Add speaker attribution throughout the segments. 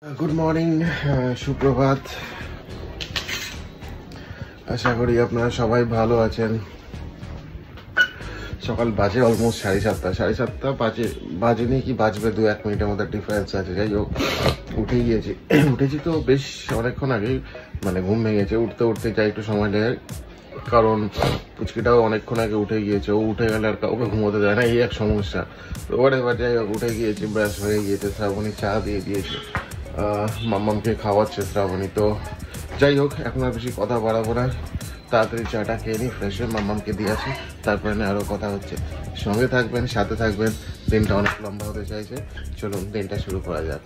Speaker 1: Good morning सुप्रभात। आशा करी আপনারা সবাই ভালো আছেন। সকাল বাজে অলমোস্ট 7:30 বাজেনি কি বাজবে 2-1 মিনিটের মধ্যে ডিফারেন্স আছে। যাই হোক উঠেছি তো বেশ অনেকক্ষণ আগে, মানে ঘুম ভেঙেছে। উঠতে যাই একটু সময় নেয়, কারণ পুচকিটাও অনেকক্ষণ আগে উঠে গিয়েছে। ও উঠে গেলে আর কাউকে ঘুমোতে দেয় না, এই এক সমস্যা। তো এবার যাই হোক উঠে গিয়েছে, ব্রাশ হয়ে গিয়েছে, শ্রাবণী চা দিয়ে দিয়েছে, মাম্মামকে খাওয়াচ্ছে শ্রাবণী। তো যাই হোক এখন আর বেশি কথা বাড়াবো না, তাড়াতাড়ি চাটা খেয়ে নিই, ফ্রেশ হয়ে মাম্মামকে দিয়েছি, তারপরে না আরও কথা হচ্ছে। সঙ্গে থাকবেন, সাথে থাকবেন। দিনটা অনেক লম্বা হতে চাইছে, চলুন দিনটা শুরু করা যাক।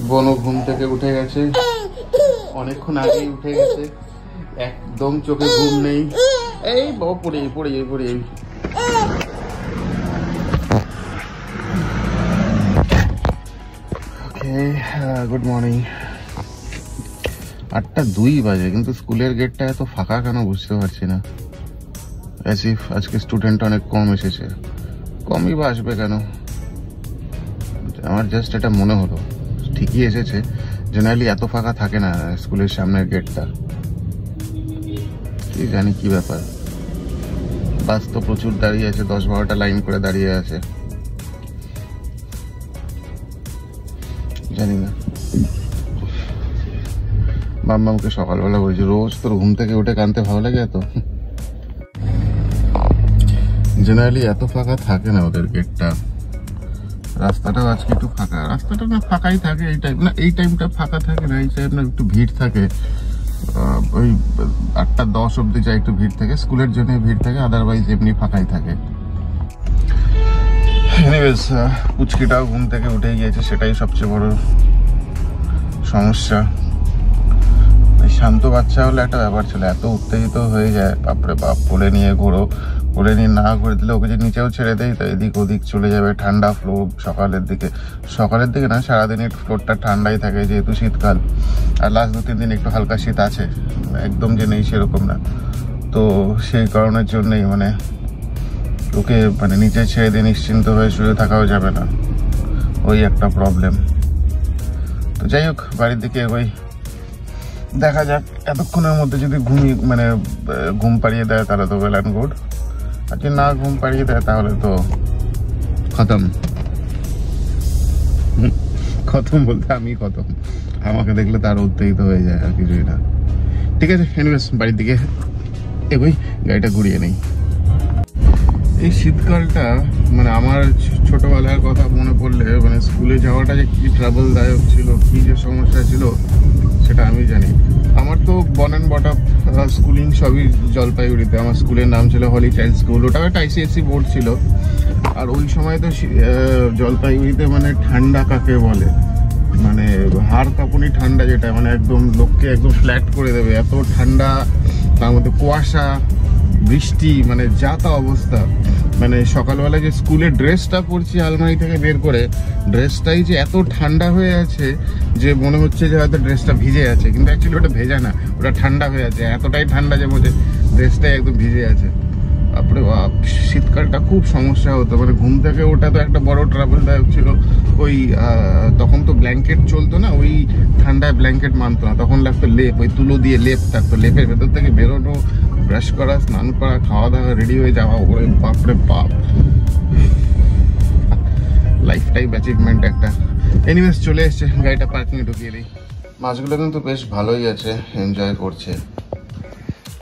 Speaker 1: বনু ঘুম থেকে উঠে গেছে, অনেকক্ষণ আগেই উঠে গেছে, একদম চোখে ঘুম নেই। এই বাবা পড়ে গুড মর্নিং। 8:02 বাজে, কিন্তু স্কুলের গেটটা এত ফাঁকা কেন বুঝতে পারছি না। আজকে স্টুডেন্ট অনেক কম এসেছে। কমই বা আসবে কেন, আমার জাস্ট এটা মনে হলো। ঠিকই এসেছে, জেনারেলি এত ফাঁকা থাকে না স্কুলের সামনের গেটটা। কি জানি কি ব্যাপার। বাস তো প্রচুর দাঁড়িয়ে আছে, 10-12টা লাইন করে দাঁড়িয়ে আছে, জানি না। মাম্মামকে সকালবেলা বলছি, রোজ তোর ঘুম থেকে উঠে কানতে ভালো লাগে এত? জেনারেলি এত ফাঁকা থাকে না ওদের গেটটা। রাস্তাটাও আজকে একটু ফাঁকা। রাস্তাটা না ফাঁকাই থাকে এই টাইম, না এই টাইমটা ফাঁকা থাকে না, এই টাইম না একটু ভিড় থাকে। ওই 8:10 অব্দি যায় একটু ভিড় থাকে, স্কুলের জন্য ভিড় থাকে, আদারওয়াইজ এমনি ফাঁকাই থাকে। এনিওয়েজ পুচকিটাও ঘুম থেকে উঠে গিয়েছে, সেটাই সবচেয়ে বড় সমস্যা। শান্ত বাচ্চা হলে একটা ব্যাপার ছিল, এত উত্তেজিত হয়ে যায়, বাপরে বাপ। কোলে নিয়ে ঘোরো, কোলে নিয়ে না করে দিলে ওকে যে নিচেও ছেড়ে দেয় তো এদিক ওদিক চলে যাবে। ঠান্ডা ফ্লোর সকালের দিকে না, সারাদিন একটু ফ্লোরটা ঠান্ডাই থাকে যেহেতু শীতকাল। আর লাস্ট 2-3 দিন একটু হালকা শীত আছে, একদম যে নেই সেরকম না। তো সেই কারণের জন্যই মানে ওকে মানে নিচে ছেড়ে দিয়ে নিশ্চিন্ত হয়ে শুয়ে থাকাও যাবে না, ওই একটা প্রবলেম। তো যাই হোক বাড়ির দিকে ওই দেখা যাক, এতক্ষণের মধ্যে যদি ঘুম পাড়িয়ে দেয় তাহলে তো ওয়েল অ্যান্ড গুড, আর যদি না ঘুম পাড়িয়ে দেয় তাহলে তো খতম বলতে আমি খতম। আমাকে দেখলে তার উত্তেজিত হয়ে যায়, আর কিছুই না। ঠিক আছে, এনিওয়েজ বাড়ির দিকে এগোই, গাড়িটা ঘুরিয়ে নেই। এই শীতকালটা মানে আমার ছোটবেলার কথা মনে পড়লে, মানে স্কুলে যাওয়াটা যে কি ট্রাবলদায়ক ছিল, কি যে সমস্যা ছিল সেটা আমি জানি। আমার তো born and brought up schooling সবই জলপাইগুড়িতে। আমার স্কুলের নাম ছিল হলি চাইল্ড স্কুল, ওটাও একটা ICSE বোর্ড ছিল। আর ওই সময় তো জলপাইগুড়িতে মানে ঠান্ডা কাকে বলে, মানে হাড় কাঁপুনি ঠান্ডা, যেটা মানে একদম লোককে একদম ফ্ল্যাট করে দেবে, এত ঠান্ডা। তার মধ্যে কুয়াশা, বৃষ্টি, মানে যা তা অবস্থা। মানে সকালবেলা যে স্কুলের ড্রেসটা পরছি আলমারি থেকে বের করে, ড্রেসটাই যে এত ঠান্ডা হয়ে আছে যে মনে হচ্ছে যে হয়তো ড্রেসটা ভিজে আছে, কিন্তু অ্যাকচুয়ালি ওটা ভেজা না, ওটা ঠান্ডা হয়ে আছে। এতটাই ঠান্ডা যে বোঝে ড্রেসটাই একদম ভিজে আছে। তারপরে শীতকালটা খুব সমস্যা হতো, মানে ঘুম থেকে ওটা তো একটা বড় ট্রাভেলদায়ক ছিল। ওই তখন তো ব্ল্যাঙ্কেট চলতো না, ওই ঠান্ডায় ব্ল্যাঙ্কেট মানতো না, তখন লাগতো লেপ, ওই তুলো দিয়ে লেপ থাকতো, লেপের ভেতর থেকে বেরোনো, ব্রাশ করা, স্নান করা, খাওয়া দাওয়া, রেডি হয়ে যাওয়া, ওরে বাপরে বাপ, লাইফ টাইম অ্যাচিভমেন্ট একটা। এনিওয়েজ চলে এসছে, গাড়িটা পার্কিংয়ে ঢুকিয়ে দিই। মাছগুলো কিন্তু বেশ ভালোই আছে, এনজয় করছে,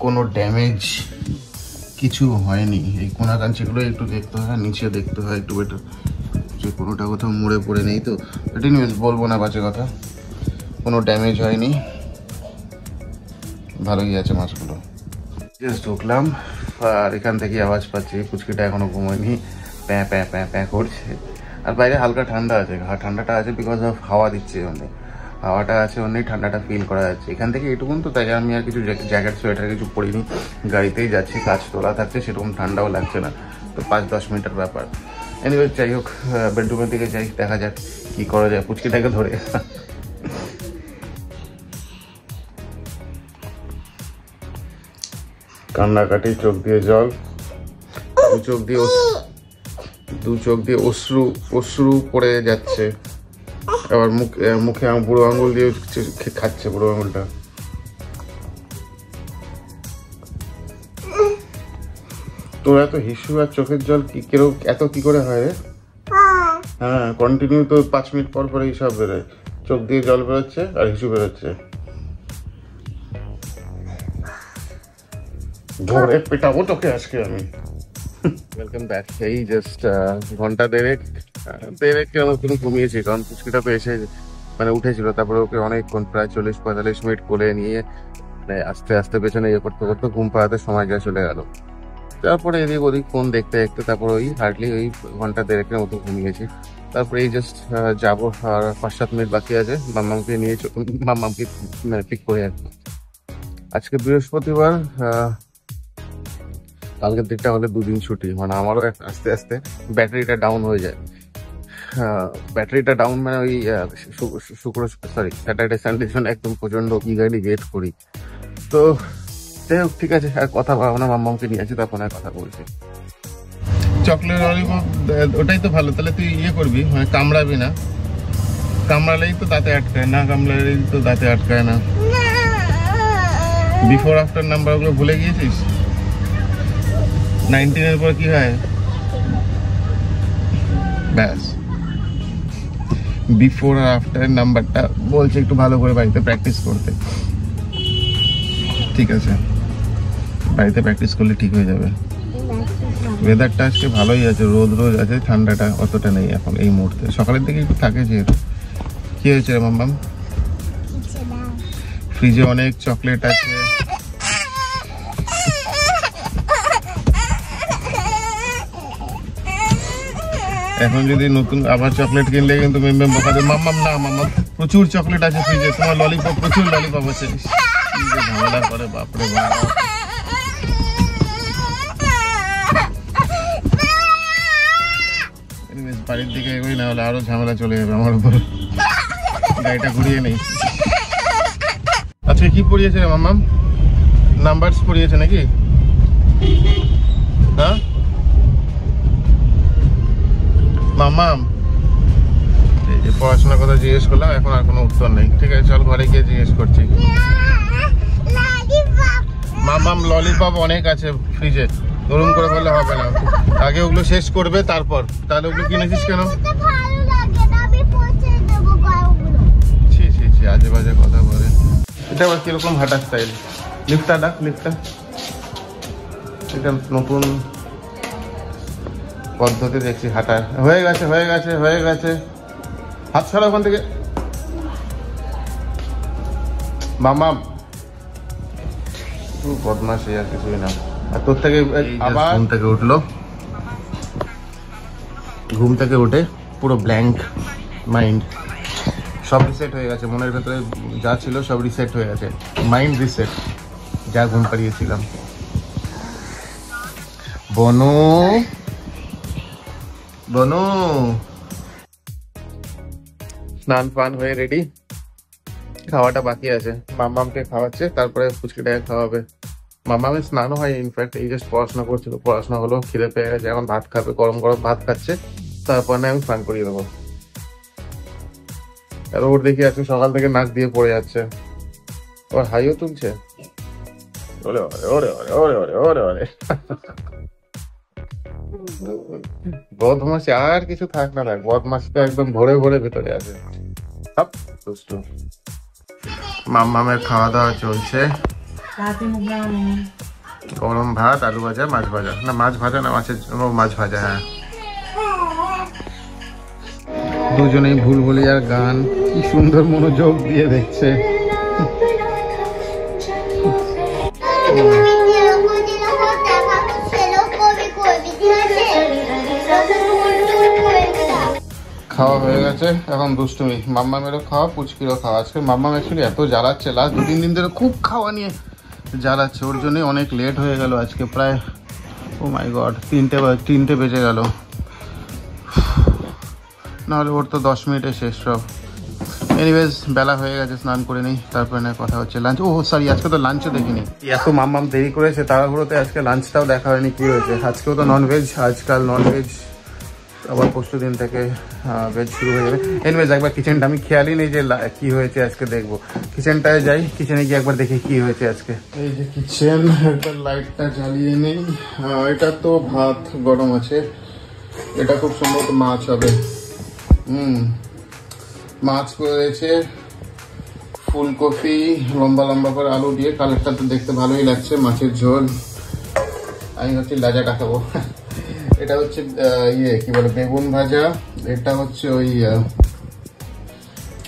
Speaker 1: কোনো ড্যামেজ কিছু হয়নি। এই কোনাকাঞ্চিগুলো একটু দেখতে হয়, নিচে দেখতে হয় একটু বেটার, যে কোনোটা কোথাও মুড়ে পড়ে নেই তো। এটা নিউজ বলবো না বাজে কথা, কোনো ড্যামেজ হয়নি, ভালোই আছে মাছগুলো। জাস্ট ঢুকলাম আর এখান থেকে আওয়াজ পাচ্ছি, পুচকিটা এখনো ঘুমোয়নি, প্যাঁ প্যাঁ প্যাঁ প্যাঁ করছে। আর বাইরে হালকা ঠান্ডা আছে, ঠান্ডাটা আছে বিকজ অফ হাওয়া দিচ্ছে, মানে হাওয়াটা আছে অন্যই ঠান্ডাটা ফিল করা যাচ্ছে এখান থেকে এটুকুন। তো তাই আমি আর কিছু জ্যাকেট সোয়েটার কিছু পরিনি, গাড়িতেই যাচ্ছি, কাজ তোলা থাকছে, সেরকম ঠান্ডাও লাগছে না। তো 5-10 মিনিটের ব্যাপার। এনিওয়ে যাই হোক বেডরুমের দিকে যাই, দেখা যাক কি করা যায় পুচকিটাকে ধরে। কান্নাকাটি, চোখ দিয়ে জল, দু চোখ দিয়ে অশ্রু পড়ে যাচ্ছে। আবার মুখে বুড়ো আঙুল দিয়ে খাচ্ছে বুড়ো আঙুলটা। তোর এত হিসু আর চোখের জল এত কি করে হয় রে? হ্যাঁ, কন্টিনিউ তো 5 মিনিট পর পরে হিসাব বেরোয়, চোখ দিয়ে জল বেরোচ্ছে আর হিসু বেরোচ্ছে। ধরে পেটাবো তোকে আজকে আমি। Welcome back. এই জাস্ট ঘন্টা দেড়েক কোনো ঘুমিয়েছি, কারণ পুচকিটা তো এসে মানে উঠেছিল, তারপরে ওকে অনেকক্ষণ প্রায় 40-45 মিনিট কোলে নিয়ে মানে আস্তে আস্তে পেছনে ইয়ে করতে করতে ঘুম পাড়াতে সময় যা চলে গেল। তারপরে এদিক ওদিক ফোন দেখতে দেখতে তারপরে ওই হার্ডলি ওই ঘন্টা দেড়েকের মতো ঘুমিয়েছি। তারপরে এই জাস্ট যাবো, আর 5-7 মিনিট বাকি আছে, মাম্মামকে নিয়ে মাম্মামকে মানে পিক করে আসবো। আজকে বৃহস্পতিবার, কালকের দিকটা হলে 2 দিন ছুটি, মানে আমারও আস্তে আস্তে ব্যাটারিটা ডাউন হয়ে যায়। ব্যাটারিটা ডাউন মানে ওই স্যাটারডে সানডে জন্য একদম প্রচন্ড ইগারলি ওয়েট করি। তো যাই হোক, ঠিক আছে, আর কথা বলবো না, মাম্মামকে নিয়ে আছি, তখন আর কথা বলছি। চকলেট ললিপপ ওটাই তো ভালো, তাহলে তুই ইয়ে করবি, মানে কামড়াবি না, কামড়ালেই তো দাঁতে আটকায়, না কামড়ালেই তো দাঁতে আটকায় না। বিফোর আফটার নাম্বারগুলো ভুলে গিয়েছিস? 19 পর কি হয়? ব্যাস, বিফোর আর আফটার নাম্বারটা বলছে একটু ভালো করে বাড়িতে প্র্যাকটিস করতে। ঠিক আছে, বাড়িতে প্র্যাকটিস করলে ঠিক হয়ে যাবে। ওয়েদারটা আজকে ভালোই আছে, রোদ আছে, ঠান্ডাটা অতটা নেই এখন এই মুহূর্তে, সকালের দিকে একটু থাকে যেহেতু। কি হয়েছে রে মাম্মাম? ফ্রিজে অনেক চকলেট আছে। এখন যদি নতুন আবার চকলেট কিনলে কিন্তু মেম বকাতে, মাম্মাম না, মাম্মাম প্রচুর চকলেট আছে ফ্রিজে, তোমার ললিপপ প্রচুর ললিপপ আছে। ঝামেলা করে বাপরে বাপ। বাড়ির দিকে এগোই, না হলে আরো ঝামেলা চলে যাবে আমার উপর। গাড়িটা ঘুরিয়ে নেই। আচ্ছা, কি পড়িয়েছে রে মাম্মাম? নাম্বারস পড়িয়েছে নাকি? হ্যাঁ মাম্মাম, এই যে পড়াশোনার কথা জিজ্ঞেস করলাম, এখন আর কোনো উত্তর নেই। ঠিক আছে, চল ঘরে গিয়ে জিজ্ঞেস করছি। মাম্মাম ললিপপ অনেক আছে ফ্রিজে, গরম করে বললে হবে না, আগে ওগুলো শেষ করবে তারপর। তাহলে ওগুলো কিনেছিস কেন? ছি ছি ছি, আজে বাজে কথা বলে। এটা আবার কিরকম হাঁটার স্টাইল? লিফটটা ডাক, লিফটটা। এটা নতুন পদ্ধতি দেখছি হাঁটার। হয়ে গেছে হয়ে গেছে হয়ে গেছে, হাত ছাড়া ওখান থেকে। মাম্মাম বদমাশি আর কিছুই না। আর তোর থেকে আবার ঘুম থেকে উঠলো, ঘুম থেকে উঠে পুরো ব্ল্যাঙ্ক মাইন্ড, সব রিসেট হয়ে গেছে, মনের ভেতরে যা ছিল সব রিসেট হয়ে গেছে, মাইন্ড রিসেট, যা ঘুম পাড়িয়েছিলাম। বনু বনু স্নান পান হয়ে রেডি, খাওয়াটা বাকি আছে, মাম্মামকে খাওয়াচ্ছে, তারপরে ফুচকিটাকে খাওয়াবে। মাম্মামের স্নানও হয়, ইনফ্যাক্ট এই জাস্ট পড়াশোনা করছিল, পড়াশোনা হলো, খিদে পেয়ে গেছে, এখন ভাত খাবে, গরম গরম ভাত খাচ্ছে, তারপর না আমি স্নান করিয়ে দেবো। আর ওর দেখি আজকে সকাল থেকে নাক দিয়ে পড়ে যাচ্ছে, ওর হাইও তুলছে। ওরে ওরে ওরে ওরে ওরে ওরে ওরে বদমাসি আর কিছু থাক না থাক, বদমাসিটা একদম ভরে ভরে ভেতরে আছে। মাম্মামের খাওয়া দাওয়া চলছে, গরম ভাত, আলু ভাজা, মাছ ভাজা, না মাছ ভাজা না, মাছ ভাজা। হ্যাঁ, দুজনেই ভুলভুলিয়ার গান কি সুন্দর মনোযোগ দিয়ে দেখছে। খাওয়া হয়ে গেছে, এখন দুষ্টুমি। মাম্মামেরও খাওয়া, পুচকিরও খাওয়া। আজকে মাম্মাম অ্যাকচুয়ালি এত জ্বালাচ্ছে, লাস্ট 2-3 দিন ধরে খুব খাওয়া নিয়ে জ্বালাচ্ছে, ওর জন্যই অনেক লেট হয়ে গেল আজকে, প্রায় ও মাই গড 3টে বেজে গেল, নাহলে ওর তো 10 মিনিটে শেষ সব। এনিওয়েজ বেলা হয়ে গেছে, স্নান করে নিই, তারপরে না কথা হচ্ছে। লাঞ্চ, ও সরি আজকে তো লাঞ্চও দেখিনি, এত মাম্মাম দেরি করেছে তাড়াহুড়োতে, আজকে লাঞ্চটাও দেখা হয়নি। কি হয়েছে আজকেও তো ননভেজ, আজকাল ননভেজ আবার পরশু দিন থেকে বেচ শুরু হয়ে যাবে। এনিওয়েজ একবার কিচেনটা আমি খেয়ালই নেই যে কি হয়েছে আজকে দেখবো। কিচেনটায় যাই, কিচেনে গিয়ে একবার দেখি কি হয়েছে আজকে। এই যে কিচেন, একবার লাইটটা জ্বালিয়ে নেই। এটা তো ভাত গরম আছে, এটা খুব সম্ভবত মাছ হবে। মাছ করেছে ফুলকপি লম্বা লম্বা করে আলু দিয়ে, কালারটা তো দেখতে ভালোই লাগছে। মাছের ঝোল, আমি হচ্ছে লাজাটা খাবো। এটা হচ্ছে কি বলে বেগুন ভাজা। এটা হচ্ছে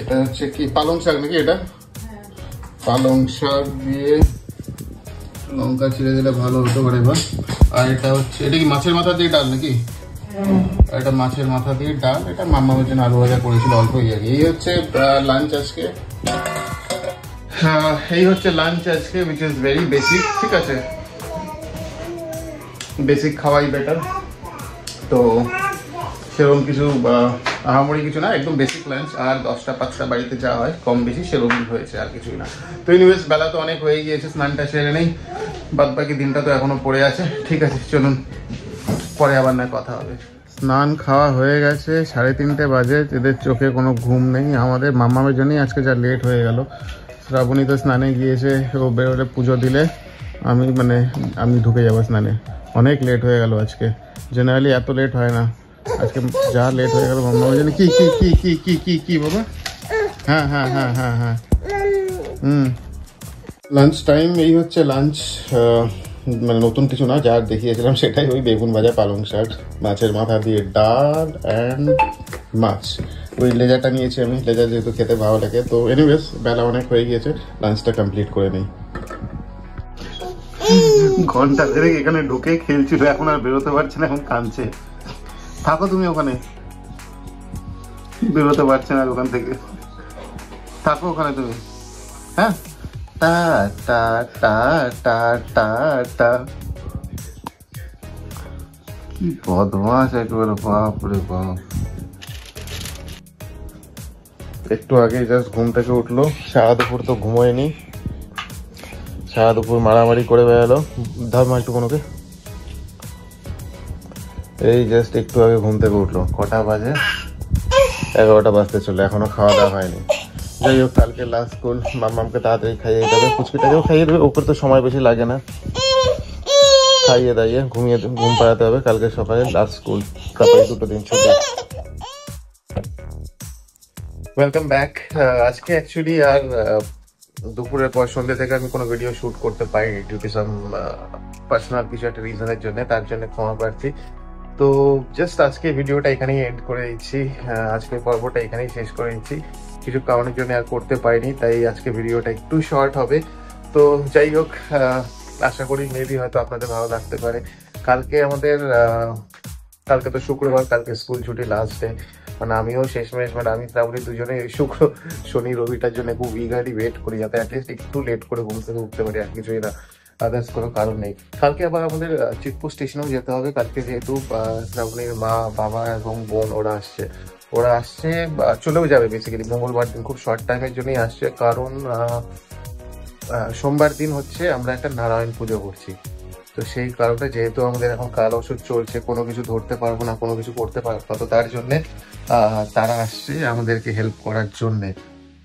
Speaker 1: এটা হচ্ছে কি পালং শাক নাকি? এটা পালং শাক দিয়ে লঙ্কা ছিঁড়ে দিলে ভালো হতে পারে। আর এটা হচ্ছে, এটা কি মাছের মাথা দিয়ে ডাল নাকি? এটা মাছের মাথা দিয়ে ডাল। এটা মামার জন্য আলু ভাজা করেছিল অল্প। এই হচ্ছে লাঞ্চ আজকে। এই হচ্ছে লাঞ্চ আজকে, উইচ ইজ ভেরি বেসিক। ঠিক আছে, বেসিক খাওয়াই বেটার। তো সেরকম কিছু আহামরি কিছু না, একদম বেসিক লাঞ্চ। আর 10টা-5টা বাড়িতে যাওয়া হয়, কম বেশি সেরকম হয়েছে, আর কিছুই না। তো ইনিওয়েজ বেলা তো অনেক হয়ে গিয়েছে, স্নানটা সেরে নেই, বাদ বাকি দিনটা তো এখনো পড়ে আছে। ঠিক আছে, চলুন পরে আবার না কথা হবে। স্নান খাওয়া হয়ে গেছে, 3:30 বাজে। এদের চোখে কোনো ঘুম নেই। আমাদের মামামের জন্যই আজকে যা লেট হয়ে গেল। শ্রাবণী তো স্নানে গিয়েছে, ও বেরোলে পুজো দিলে আমি ঢুকে যাবো স্নানে। অনেক লেট হয়ে গেল আজকে, জেনারেলি এত লেট হয় না, আজকে যা লেট হয়ে গেল। মামামের জন্য কি কি কি কি কি কি কি বাবা? হ্যাঁ হ্যাঁ হ্যাঁ হ্যাঁ হ্যাঁ লাঞ্চ টাইম। এই হচ্ছে লাঞ্চ, নতুন কিছু না, যা দেখিয়েছিলাম সেটাই। ওই বেগুন ভাজা, পালং শাক, মাছের মাথা দিয়ে ডাল অ্যান্ড মাছ। ওই লেজারটা নিয়েছি আমি, লেজার যেহেতু খেতে ভালো লাগে। তো এনিওয়েজ বেলা অনেক হয়ে গিয়েছে, লাঞ্চটা কমপ্লিট করে নেই। ঘন্টা ধরে এখানে ঢুকে খেলছিল, এখন আর বেরোতে পারছে না, এখন কাঁদছে। থাকো তুমি ওখানে, বেরোতে পারছে না ওখান থেকে, থাকো ওখানে তুমি। হ্যাঁ, টা টা টা টা টা টা। কি বদমাস একেবারে, বাপ রে বাপ। একটু আগে জাস্ট ঘুম থেকে উঠলো, সারা দুপুর তো ঘুমোয়নি, সারা দুপুর মারামারি করে বেড়ালো। ধর্মা একটু কোনোকে। এই জাস্ট একটু আগে ঘুম থেকে উঠলো। কটা বাজে? 11টা বাজতে চলে, এখনো খাওয়া দাওয়া হয়নি। যাই হোক, কালকে লাস্ট স্কুল, মামামকে তাড়াতাড়ি খাইয়ে দেবে, পুচকিটাকেও খাইয়ে দেবে, ওপর তো সময় বেশি লাগে না। খাইয়ে দাইয়ে ঘুম পাড়াতে হবে, কালকে সকালে লাস্ট স্কুল, তারপরে 2 দিন ছুটি। Welcome back. আজকে অ্যাকচুয়ালি আর দুপুরের পর সন্ধ্যে থেকে আমি কোনো ভিডিও শ্যুট করতে পারিনি, ডিউ টু সাম পার্সোনাল কিছু একটা রিজনের জন্য, তার জন্য ক্ষমা প্রার্থী। তো জাস্ট আজকে ভিডিওটা এখানেই এন্ড করে দিচ্ছি, আজকের পর্বটা এখানেই শেষ করে দিচ্ছি। কিছু কারণের জন্য আর করতে পারিনি, তাই আজকে ভিডিওটা একটু শর্ট হবে। তো যাই হোক, আশা করি মেবি হয়তো আপনাদের ভালো লাগতে পারে। কালকে তো শুক্রবার, কালকে স্কুল ছুটি লাস্ট ডে। আমিও শেষমেশ, আমি শ্রাবণী দুজনে শুক্র শনি রবিটার জন্য খুব ইগারলি ওয়েট করি, যাতে অ্যাটলিস্ট একটু লেট করে ঘুম থেকে উঠতে পারি, আর কিছুই না, আদার্স কোনো কারণ নেই। কালকে আবার আমাদের চিতপুর স্টেশনেও যেতে হবে। কালকে যেহেতু শ্রাবণীর মা, বাবা এবং বোন ওরা আসছে, চলেও যাবে বেসিক্যালি। মঙ্গলবার দিন খুব শর্ট টাইমের জন্যই আসছে, কারণ সোমবার দিন হচ্ছে আমরা একটা নারায়ণ পুজো করছি। তো সেই কারণে যেহেতু আমাদের এখন কাল ওষুধ চলছে, কোনো কিছু ধরতে পারবো না, কোনো কিছু করতে পারবো না, তো তার জন্যে তারা আসছে আমাদেরকে হেল্প করার জন্যে।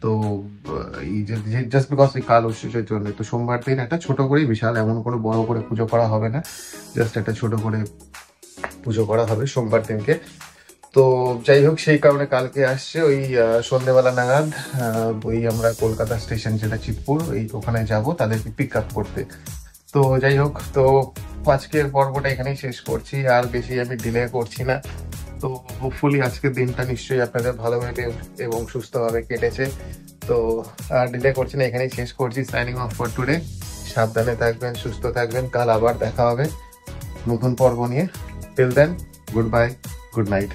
Speaker 1: তো জাস্ট বিকজ এই কাল ওষুধের জন্য, তো সোমবার দিন একটা ছোট করেই, বিশাল এমন কোনো বড় করে পুজো করা হবে না, জাস্ট একটা ছোট করে পুজো করা হবে সোমবার দিনকে। তো যাই হোক, সেই কারণে কালকে আসছে। ওই সন্ধ্যেবেলা নাগাদ আমরা কলকাতা স্টেশন, যেটা চিতপুর, ওখানে যাব তাদেরকে পিক আপ করতে। তো যাই হোক, তো আজকের পর্বটা এখানেই শেষ করছি, আর বেশি আমি ডিলে করছি না। তো হোপফুলি আজকের দিনটা নিশ্চয়ই আপনাদের ভালোভাবে এবং সুস্থভাবে কেটেছে। তো আর ডিলে করছি না, এখানেই শেষ করছি। Signing off for today. সাবধানে থাকবেন, সুস্থ থাকবেন, কাল আবার দেখা হবে নতুন পর্ব নিয়ে। Till then, good bye, good night.